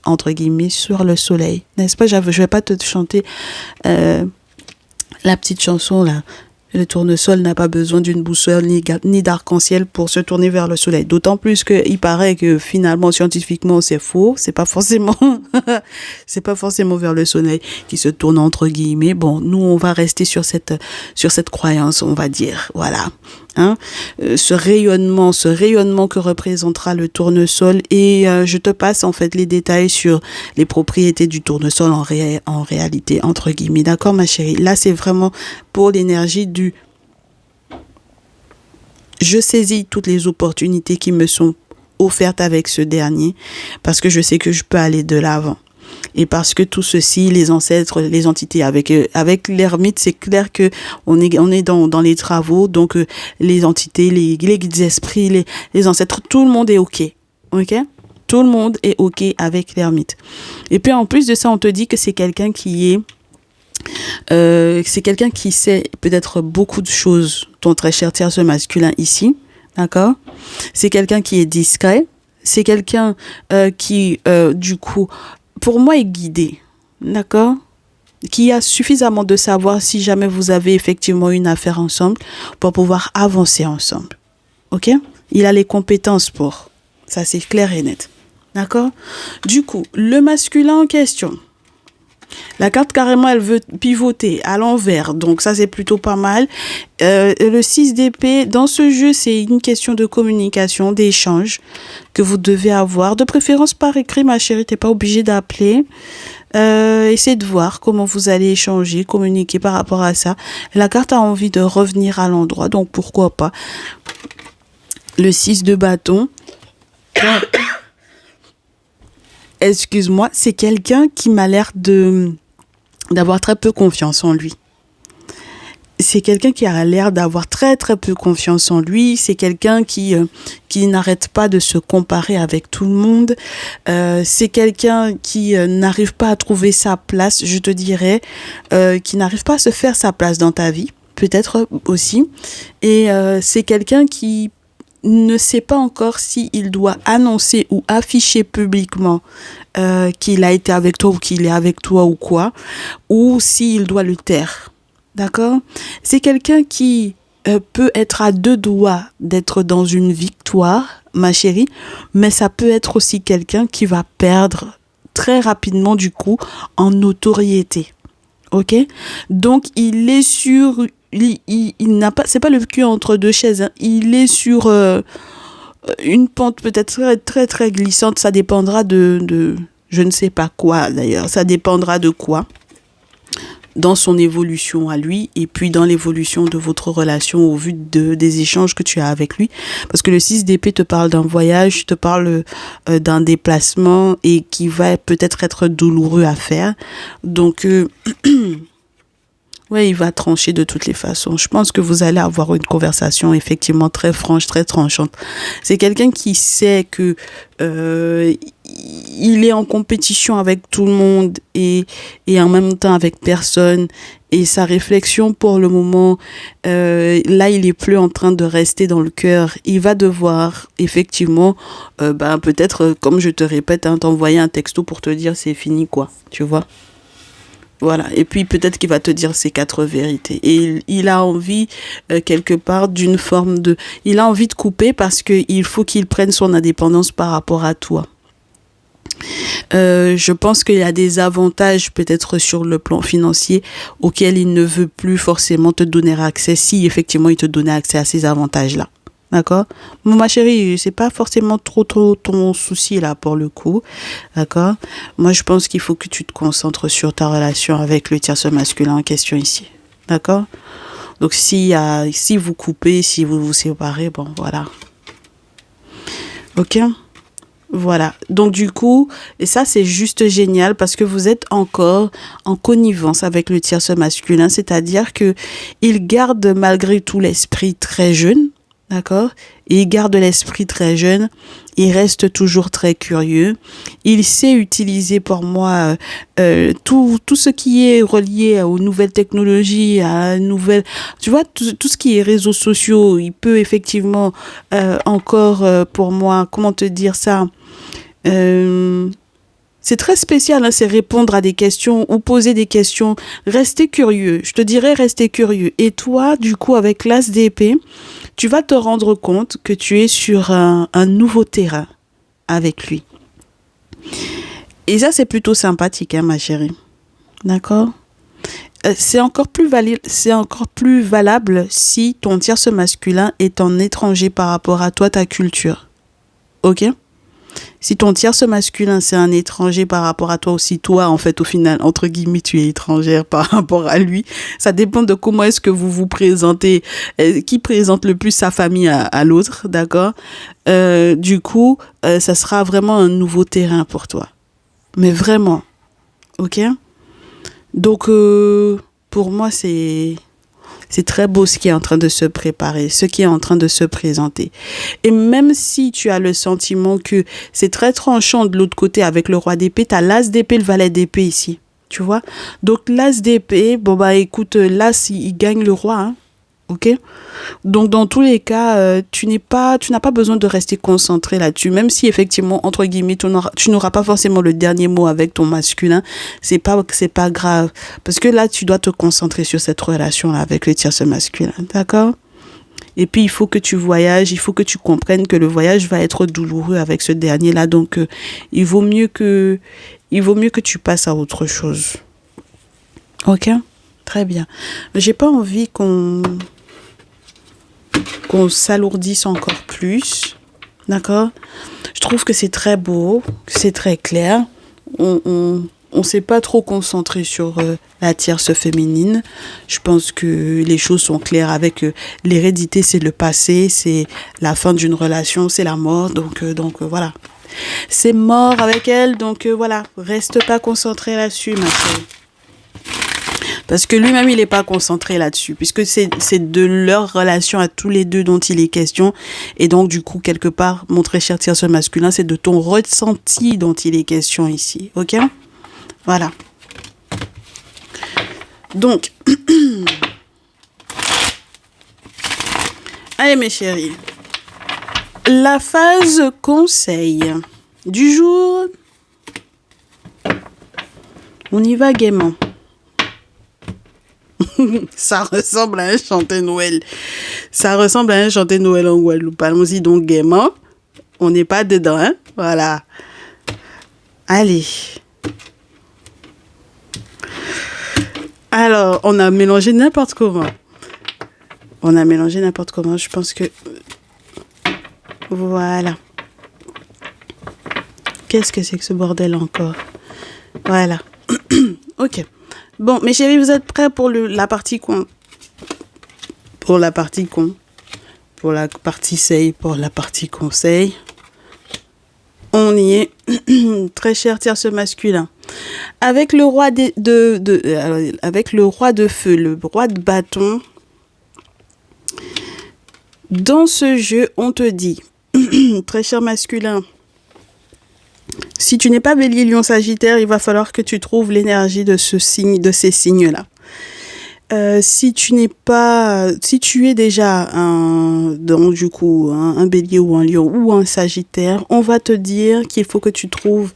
Speaker 1: entre guillemets sur le soleil, n'est-ce pas? Je vais pas te chanter la petite chanson là. Le tournesol n'a pas besoin d'une boussole ni d'arc-en-ciel pour se tourner vers le soleil. D'autant plus qu'il paraît que finalement, scientifiquement, c'est faux. C'est pas forcément vers le soleil qui se tourne entre guillemets. Bon, nous, on va rester sur cette croyance, on va dire. Voilà. Hein, ce rayonnement que représentera le tournesol et je te passe en fait les détails sur les propriétés du tournesol en réalité entre guillemets, d'accord ma chérie? Là c'est vraiment pour l'énergie du je saisis toutes les opportunités qui me sont offertes avec ce dernier parce que je sais que je peux aller de l'avant. Et parce que tout ceci, les ancêtres, les entités, avec l'ermite, c'est clair que on est dans les travaux, donc les entités, les guides esprits, les ancêtres, tout le monde est OK. OK? Tout le monde est OK avec l'ermite. Et puis en plus de ça, on te dit que c'est quelqu'un qui sait peut-être beaucoup de choses, ton très cher tierce masculin ici. D'accord? C'est quelqu'un qui est discret. C'est quelqu'un qui, du coup, pour moi, est guidé, d'accord? Qui a suffisamment de savoir si jamais vous avez effectivement une affaire ensemble pour pouvoir avancer ensemble, ok? Il a les compétences pour, ça c'est clair et net, d'accord? Du coup, le masculin en question, la carte carrément elle veut pivoter à l'envers, donc ça c'est plutôt pas mal. Le 6 d'épée, dans ce jeu c'est une question de communication, d'échange que vous devez avoir, de préférence par écrit ma chérie, t'es pas obligé d'appeler. Essayez de voir comment vous allez échanger, communiquer par rapport à ça. La carte a envie de revenir à l'endroit, donc pourquoi pas. Le 6 de bâton. Excuse-moi, c'est quelqu'un qui m'a l'air d'avoir très peu confiance en lui. C'est quelqu'un qui a l'air d'avoir très très peu confiance en lui. C'est quelqu'un qui n'arrête pas de se comparer avec tout le monde. C'est quelqu'un qui n'arrive pas à trouver sa place, je te dirais, qui n'arrive pas à se faire sa place dans ta vie, peut-être aussi. Et c'est quelqu'un qui ne sait pas encore s'il doit annoncer ou afficher publiquement qu'il a été avec toi ou qu'il est avec toi ou quoi, ou s'il doit le taire. D'accord? C'est quelqu'un qui peut être à deux doigts d'être dans une victoire, ma chérie, mais ça peut être aussi quelqu'un qui va perdre très rapidement du coup en notoriété. Ok? Donc il est sur, il n'a pas, c'est pas le cul entre deux chaises, hein. Il est sur une pente peut-être très très très glissante. Ça dépendra de je ne sais pas quoi d'ailleurs. Ça dépendra de quoi. dans son évolution à lui et puis dans l'évolution de votre relation au vu des échanges que tu as avec lui. Parce que le 6 d'épée te parle d'un voyage, te parle d'un déplacement et qui va peut-être être douloureux à faire. Donc, ouais, il va trancher de toutes les façons. Je pense que vous allez avoir une conversation effectivement très franche, très tranchante. C'est quelqu'un qui sait que il est en compétition avec tout le monde et en même temps avec personne. Et sa réflexion pour le moment, là, il est plus en train de rester dans le cœur. Il va devoir effectivement, peut-être, comme je te répète, hein, t'envoyer un texto pour te dire c'est fini quoi, tu vois. Voilà, et puis peut-être qu'il va te dire ses 4 vérités. Et il a envie, quelque part, d'une forme de... Il a envie de couper parce qu'il faut qu'il prenne son indépendance par rapport à toi. Je pense qu'il y a des avantages peut-être sur le plan financier auxquels il ne veut plus forcément te donner accès si effectivement il te donnait accès à ces avantages-là. D'accord? Bon, ma chérie, c'est pas forcément trop ton souci là pour le coup. D'accord? Moi, je pense qu'il faut que tu te concentres sur ta relation avec le tierce masculin en question ici. D'accord? Donc, si vous coupez, si vous vous séparez, bon, voilà. Ok? Voilà. Donc, du coup, et ça, c'est juste génial parce que vous êtes encore en connivence avec le tierce masculin, c'est-à-dire que il garde malgré tout l'esprit très jeune. D'accord? Et il garde l'esprit très jeune. Il reste toujours très curieux. Il sait utiliser pour moi tout ce qui est relié aux nouvelles technologies, à nouvelles... Tu vois, tout ce qui est réseaux sociaux, il peut effectivement encore, pour moi, comment te dire ça c'est très spécial, hein, c'est répondre à des questions ou poser des questions. Rester curieux, je te dirais rester curieux. Et toi, du coup, avec l'as d'épée, tu vas te rendre compte que tu es sur un nouveau terrain avec lui. Et ça, c'est plutôt sympathique, hein, ma chérie. D'accord? C'est encore plus valable si ton tierce masculin est un étranger par rapport à toi, ta culture. Ok? Si ton tierce masculin, c'est un étranger par rapport à toi aussi, toi, en fait, au final, entre guillemets, tu es étrangère par rapport à lui. Ça dépend de comment est-ce que vous vous présentez, qui présente le plus sa famille à l'autre, d'accord? Du coup, ça sera vraiment un nouveau terrain pour toi. Mais vraiment, ok? Donc, pour moi, c'est très beau ce qui est en train de se préparer, ce qui est en train de se présenter. Et même si tu as le sentiment que c'est très tranchant de l'autre côté avec le roi d'épée, tu as l'as d'épée, le valet d'épée ici. Tu vois? Donc l'as d'épée, bon bah écoute, l'as, il gagne le roi, hein. Ok? Donc dans tous les cas, tu n'as pas besoin de rester concentré là-dessus, même si effectivement entre guillemets tu n'auras pas forcément le dernier mot avec ton masculin, c'est pas grave parce que là tu dois te concentrer sur cette relation là avec le tierce masculin, d'accord? Et puis il faut que tu voyages, il faut que tu comprennes que le voyage va être douloureux avec ce dernier là, donc il vaut mieux que tu passes à autre chose. Ok? Très bien. J'ai pas envie qu'on s'alourdisse encore plus, d'accord? Je trouve que c'est très beau, que c'est très clair. On s'est pas trop concentré sur la tierce féminine. Je pense que les choses sont claires avec l'hérédité, c'est le passé, c'est la fin d'une relation, c'est la mort, donc voilà. C'est mort avec elle, donc voilà. Reste pas concentré là-dessus, ma chérie. Parce que lui-même, il n'est pas concentré là-dessus, puisque c'est de leur relation à tous les deux dont il est question. Et donc, du coup, quelque part, mon très cher tierce masculin, c'est de ton ressenti dont il est question ici. Ok? Voilà. Donc, allez, mes chéris. La phase conseil du jour. On y va gaiement. Ça ressemble à un chanté Noël. Ça ressemble à un chanté Noël en Guadeloupe. Allons-y donc gaiement. On n'est pas dedans, hein? Voilà. Allez. Alors, on a mélangé n'importe comment. Je pense que... Voilà. Qu'est-ce que c'est que ce bordel encore? Voilà. Ok. Bon, mes chéris, vous êtes prêts pour la partie con? Pour la partie con. Pour la partie seille, pour la partie conseil. On y est. Très cher tierce masculin. Avec le roi avec le roi de feu, le roi de bâton, dans ce jeu, on te dit, très cher masculin, si tu n'es pas Bélier, Lion, Sagittaire, il va falloir que tu trouves l'énergie de ce signe, de ces signes-là. Si tu es déjà un Bélier ou un Lion ou un Sagittaire, on va te dire qu'il faut que tu trouves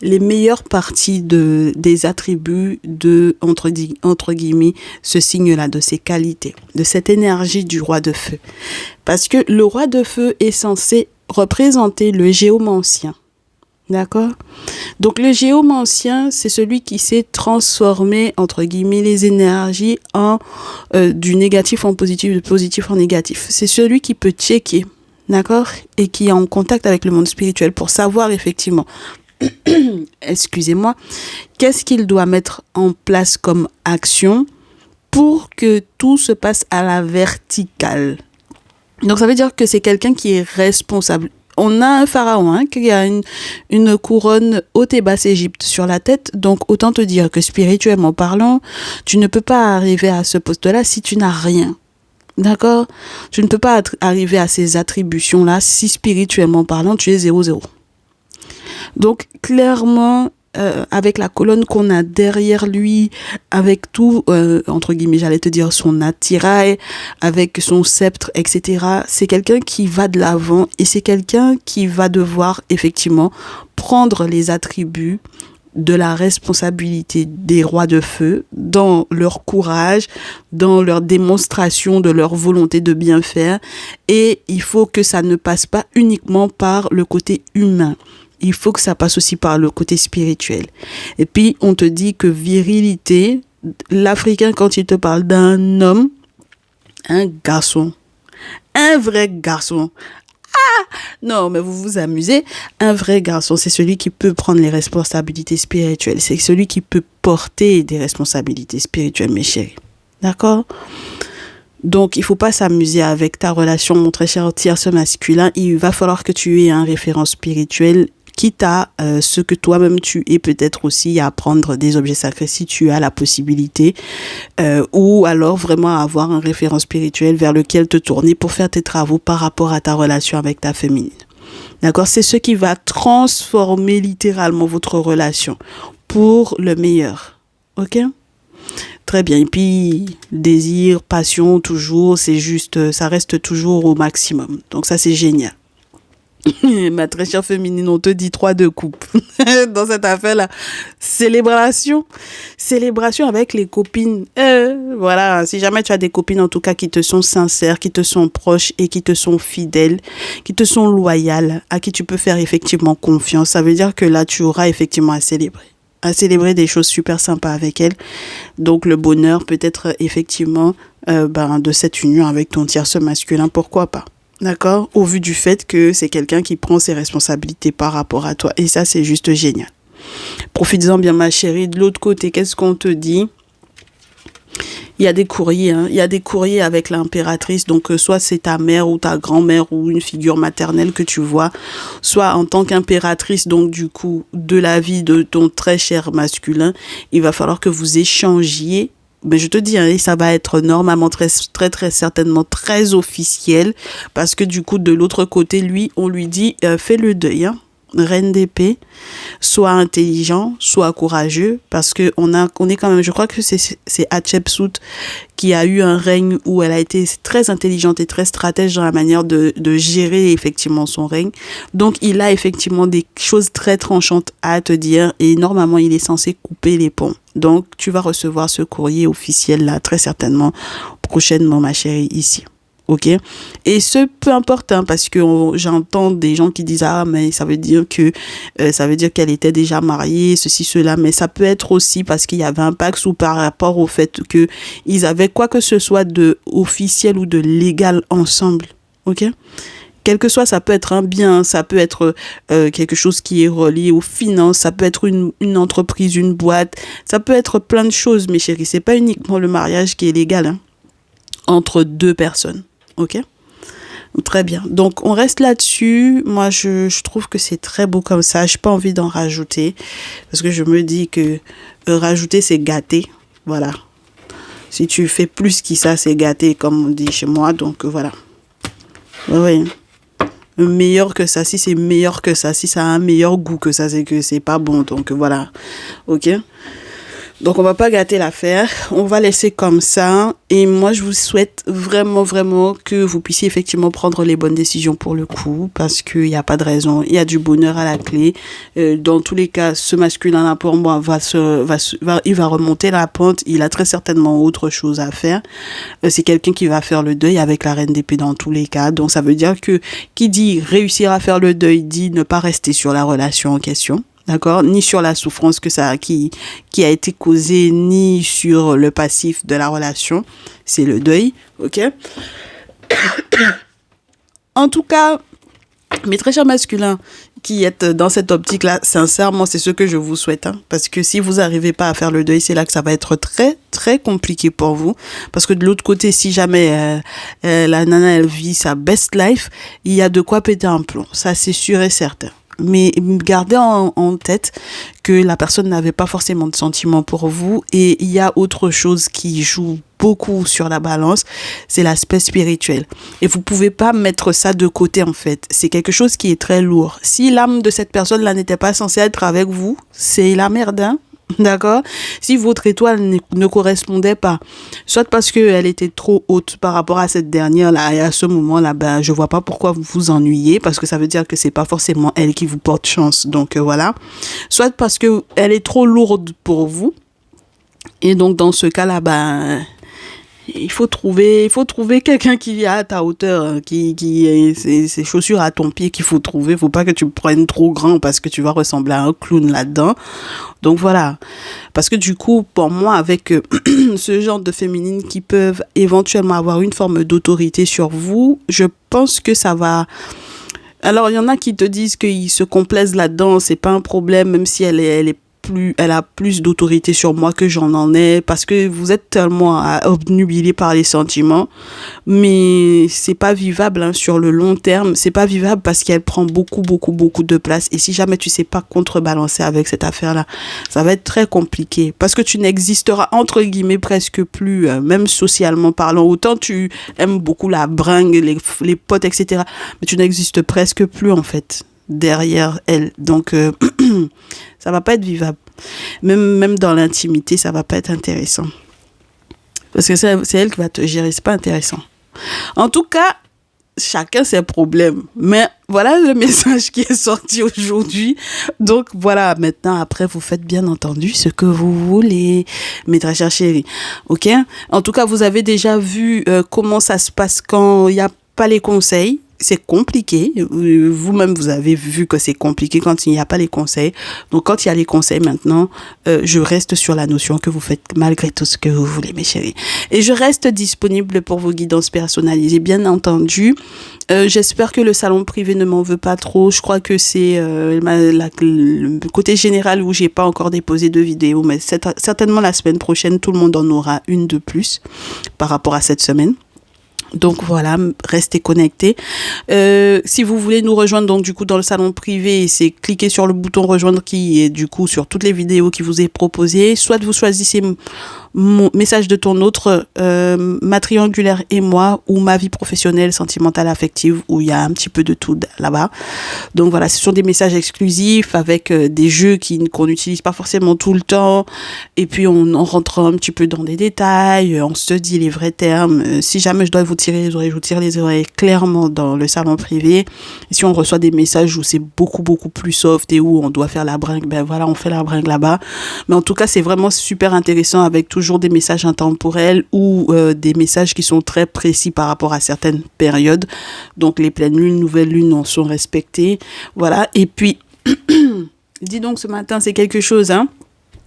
Speaker 1: les meilleures parties des attributs de, entre guillemets, ce signe-là, de ces qualités, de cette énergie du roi de feu. Parce que le roi de feu est censé représenter le géomancien. D'accord? Donc, le géomancien, c'est celui qui sait transformer, entre guillemets, les énergies du négatif en positif, du positif en négatif. C'est celui qui peut checker, d'accord? Et qui est en contact avec le monde spirituel pour savoir effectivement, excusez-moi, qu'est-ce qu'il doit mettre en place comme action pour que tout se passe à la verticale. Donc, ça veut dire que c'est quelqu'un qui est responsable. On a un pharaon qui a une couronne haute et basse Égypte sur la tête. Donc, autant te dire que spirituellement parlant, tu ne peux pas arriver à ce poste-là si tu n'as rien. D'accord? Tu ne peux pas arriver à ces attributions-là si spirituellement parlant, tu es 0-0. Donc, clairement, avec la colonne qu'on a derrière lui, avec tout, entre guillemets, j'allais te dire son attirail, avec son sceptre, etc. C'est quelqu'un qui va de l'avant et c'est quelqu'un qui va devoir effectivement prendre les attributs de la responsabilité des rois de feu dans leur courage, dans leur démonstration de leur volonté de bien faire. Et il faut que ça ne passe pas uniquement par le côté humain. Il faut que ça passe aussi par le côté spirituel. Et puis, on te dit que virilité, l'Africain, quand il te parle d'un homme, un garçon, un vrai garçon. Ah! Non, mais vous vous amusez. Un vrai garçon, c'est celui qui peut prendre les responsabilités spirituelles. C'est celui qui peut porter des responsabilités spirituelles, mes chéris. D'accord? Donc, il faut pas s'amuser avec ta relation, mon très cher tierce masculin. Il va falloir que tu aies un référent spirituel, quitte à ce que toi-même tu es, peut-être aussi à prendre des objets sacrés si tu as la possibilité, ou alors vraiment avoir un référent spirituel vers lequel te tourner pour faire tes travaux par rapport à ta relation avec ta féminine. D'accord? C'est ce qui va transformer littéralement votre relation pour le meilleur. Ok? Très bien. Et puis, désir, passion, toujours, c'est juste, ça reste toujours au maximum. Donc ça, c'est génial. Ma très chère féminine, on te dit 3 de coupe. Dans cette affaire-là, célébration avec les copines. Voilà, si jamais tu as des copines, en tout cas, qui te sont sincères, qui te sont proches et qui te sont fidèles, qui te sont loyales, à qui tu peux faire effectivement confiance, ça veut dire que là, tu auras effectivement à célébrer des choses super sympas avec elle. Donc, le bonheur peut être effectivement de cette union avec ton tierce masculin, pourquoi pas. D'accord? Au vu du fait que c'est quelqu'un qui prend ses responsabilités par rapport à toi. Et ça, c'est juste génial. Profites-en bien, ma chérie. De l'autre côté, qu'est-ce qu'on te dit? Il y a des courriers, Il y a des courriers avec l'impératrice. Donc, soit c'est ta mère ou ta grand-mère ou une figure maternelle que tu vois. Soit en tant qu'impératrice, donc du coup, de la vie de ton très cher masculin, il va falloir que vous échangiez. Mais je te dis, ça va être normalement très, très, très certainement très officiel. Parce que du coup, de l'autre côté, lui, on lui dit, fais le deuil, Reine d'épée, sois intelligent, sois courageux, parce que on est quand même, je crois que c'est Hatshepsut qui a eu un règne où elle a été très intelligente et très stratège dans la manière de gérer effectivement son règne. Donc, il a effectivement des choses très tranchantes à te dire et normalement, il est censé couper les ponts. Donc, tu vas recevoir ce courrier officiel là, très certainement, prochainement, ma chérie, ici. Ok? Et ce, peu importe, parce que j'entends des gens qui disent, mais ça veut dire qu'elle était déjà mariée, ceci, cela, mais ça peut être aussi parce qu'il y avait un pacte ou par rapport au fait que ils avaient quoi que ce soit de officiel ou de légal ensemble. Ok? quel que soit, ça peut être un bien, ça peut être quelque chose qui est relié aux finances, ça peut être une entreprise, une boîte, ça peut être plein de choses, mes chéris. C'est pas uniquement le mariage qui est légal, hein, entre deux personnes, ok? Très bien. Donc, on reste là-dessus. Moi, je trouve que c'est très beau comme ça. Je n'ai pas envie d'en rajouter parce que je me dis que rajouter, c'est gâter. Voilà. Si tu fais plus que ça, c'est gâter, comme on dit chez moi. Donc, voilà. Oui. Meilleur que ça. Si c'est meilleur que ça, si ça a un meilleur goût que ça, c'est que c'est pas bon. Donc, voilà. OK? Donc, on va pas gâter l'affaire. On va laisser comme ça. Et moi, je vous souhaite vraiment, vraiment que vous puissiez effectivement prendre les bonnes décisions pour le coup. Parce qu'il n'y a pas de raison. Il y a du bonheur à la clé. Dans tous les cas, ce masculin-là, pour moi, il va remonter la pente. Il a très certainement autre chose à faire. C'est quelqu'un qui va faire le deuil avec la reine d'épée dans tous les cas. Donc, ça veut dire que qui dit réussir à faire le deuil dit ne pas rester sur la relation en question. D'accord, ni sur la souffrance que ça qui a été causée, ni sur le passif de la relation. C'est le deuil, ok. En tout cas, mes très chers masculins qui êtes dans cette optique-là, sincèrement, c'est ce que je vous souhaite. Hein, parce que si vous n'arrivez pas à faire le deuil, c'est là que ça va être très, très compliqué pour vous. Parce que de l'autre côté, si jamais la nana, elle vit sa best life, il y a de quoi péter un plomb. Ça, c'est sûr et certain. Mais gardez en tête que la personne n'avait pas forcément de sentiments pour vous et il y a autre chose qui joue beaucoup sur la balance, c'est l'aspect spirituel. Et vous pouvez pas mettre ça de côté en fait. C'est quelque chose qui est très lourd. Si l'âme de cette personne-là n'était pas censée être avec vous, c'est la merde, hein? D'accord? Si votre étoile ne correspondait pas, soit parce qu'elle était trop haute par rapport à cette dernière-là, et à ce moment-là, ben, je vois pas pourquoi vous vous ennuyez, parce que ça veut dire que c'est pas forcément elle qui vous porte chance. Donc, voilà. Soit parce que elle est trop lourde pour vous, et donc, dans ce cas-là, ben, il faut trouver quelqu'un qui est à ta hauteur, qui ait ses chaussures à ton pied qu'il faut trouver. Faut pas que tu prennes trop grand parce que tu vas ressembler à un clown là-dedans. Donc voilà. Parce que du coup, pour moi, avec ce genre de féminines qui peuvent éventuellement avoir une forme d'autorité sur vous, je pense que ça va... Alors, il y en a qui te disent qu'ils se complaisent là-dedans, c'est pas un problème, même si elle a plus d'autorité sur moi que j'en en ai, parce que vous êtes tellement obnubilé par les sentiments, mais c'est pas vivable hein, sur le long terme, c'est pas vivable parce qu'elle prend beaucoup de place, et si jamais tu sais pas contrebalancer avec cette affaire-là, ça va être très compliqué, parce que tu n'existeras entre guillemets presque plus, même socialement parlant, autant tu aimes beaucoup la bringue, les potes, etc., mais tu n'existes presque plus en fait derrière elle, donc ça va pas être vivable. Même dans l'intimité, ça va pas être intéressant. Parce que c'est elle qui va te gérer, c'est pas intéressant. En tout cas, chacun ses problèmes. Mais voilà le message qui est sorti aujourd'hui. Donc voilà, maintenant, après, vous faites bien entendu ce que vous voulez, mes très chers chéris. Ok? En tout cas, vous avez déjà vu comment ça se passe quand il n'y a pas les conseils. C'est compliqué. Vous-même, vous avez vu que c'est compliqué quand il n'y a pas les conseils. Donc, quand il y a les conseils maintenant, je reste sur la notion que vous faites malgré tout ce que vous voulez, mes chéris. Et je reste disponible pour vos guidances personnalisées, bien entendu. J'espère que le salon privé ne m'en veut pas trop. Je crois que c'est le côté général où j'ai pas encore déposé de vidéo, mais certainement la semaine prochaine, tout le monde en aura une de plus par rapport à cette semaine. Donc voilà, restez connectés. Si vous voulez nous rejoindre donc du coup dans le salon privé, c'est cliquer sur le bouton rejoindre qui est du coup sur toutes les vidéos qui vous est proposées. Soit vous choisissez mon message de ton autre, ma triangulaire et moi, ou ma vie professionnelle, sentimentale, affective, où il y a un petit peu de tout là-bas. Donc voilà, ce sont des messages exclusifs avec des jeux qu'on n'utilise pas forcément tout le temps. Et puis on rentre un petit peu dans des détails, on se dit les vrais termes. Si jamais je dois vous tirer les oreilles, je vous tire les oreilles clairement dans le salon privé. Et si on reçoit des messages où c'est beaucoup plus soft et où on doit faire la bringue, ben voilà, on fait la bringue là-bas. Mais en tout cas, c'est vraiment super intéressant avec toujours des messages intemporels ou des messages qui sont très précis par rapport à certaines périodes. Donc les pleines lunes, nouvelles lunes en sont respectées. Voilà. Et puis, dis donc ce matin, c'est quelque chose, hein.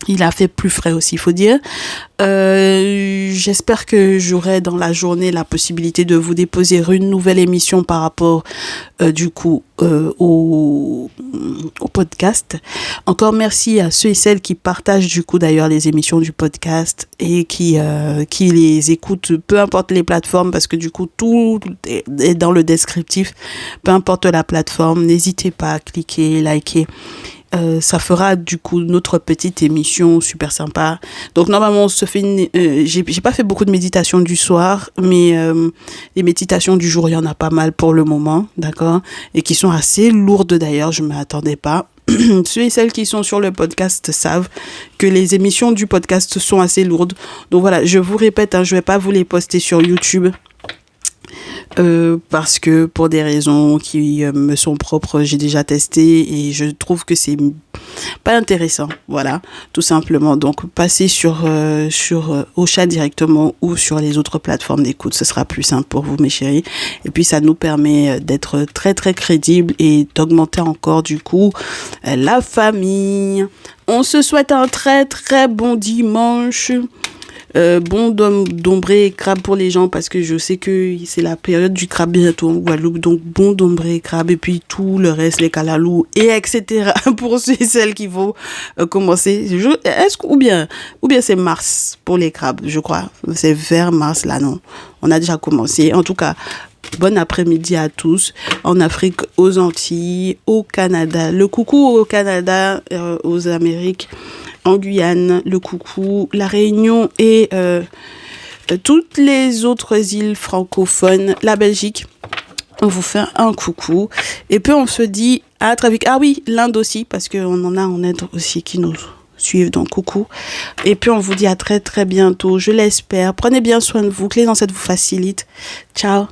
Speaker 1: Il a fait plus frais aussi, il faut dire. J'espère que j'aurai dans la journée la possibilité de vous déposer une nouvelle émission par rapport au podcast. Encore merci à ceux et celles qui partagent du coup d'ailleurs les émissions du podcast et qui les écoutent, peu importe les plateformes, parce que du coup tout est dans le descriptif, peu importe la plateforme. N'hésitez pas à cliquer, liker. Ça fera du coup notre petite émission super sympa. Donc normalement on se fait j'ai pas fait beaucoup de méditation du soir, mais les méditations du jour il y en a pas mal pour le moment, d'accord, et qui sont assez lourdes d'ailleurs, je m'attendais pas. Ceux et celles qui sont sur le podcast savent que les émissions du podcast sont assez lourdes. Donc voilà, je vous répète, je vais pas vous les poster sur YouTube. Parce que pour des raisons qui me sont propres, j'ai déjà testé et je trouve que c'est pas intéressant, voilà, tout simplement. Donc passez sur Ocha directement ou sur les autres plateformes d'écoute, ce sera plus simple pour vous mes chéris, et puis ça nous permet d'être très très crédible et d'augmenter encore du coup la famille. On se souhaite un très très bon dimanche. Bon dombré et crabe pour les gens, parce que je sais que c'est la période du crabe bientôt en Guadeloupe, donc bon dombré et crabe, et puis tout le reste, les calalous et etc. pour ceux et celles qui vont commencer. Ou bien c'est mars pour les crabes, je crois. C'est vers mars là, non. On a déjà commencé. En tout cas, bon après-midi à tous, en Afrique, aux Antilles, au Canada. Le coucou au Canada, aux Amériques, en Guyane, le coucou, la Réunion et toutes les autres îles francophones, la Belgique. On vous fait un coucou. Et puis on se dit à très vite. Ah oui, l'Inde aussi, parce qu'on en a en Inde aussi qui nous suivent, donc coucou. Et puis on vous dit à très très bientôt, je l'espère. Prenez bien soin de vous, que les ancêtres vous facilitent. Ciao.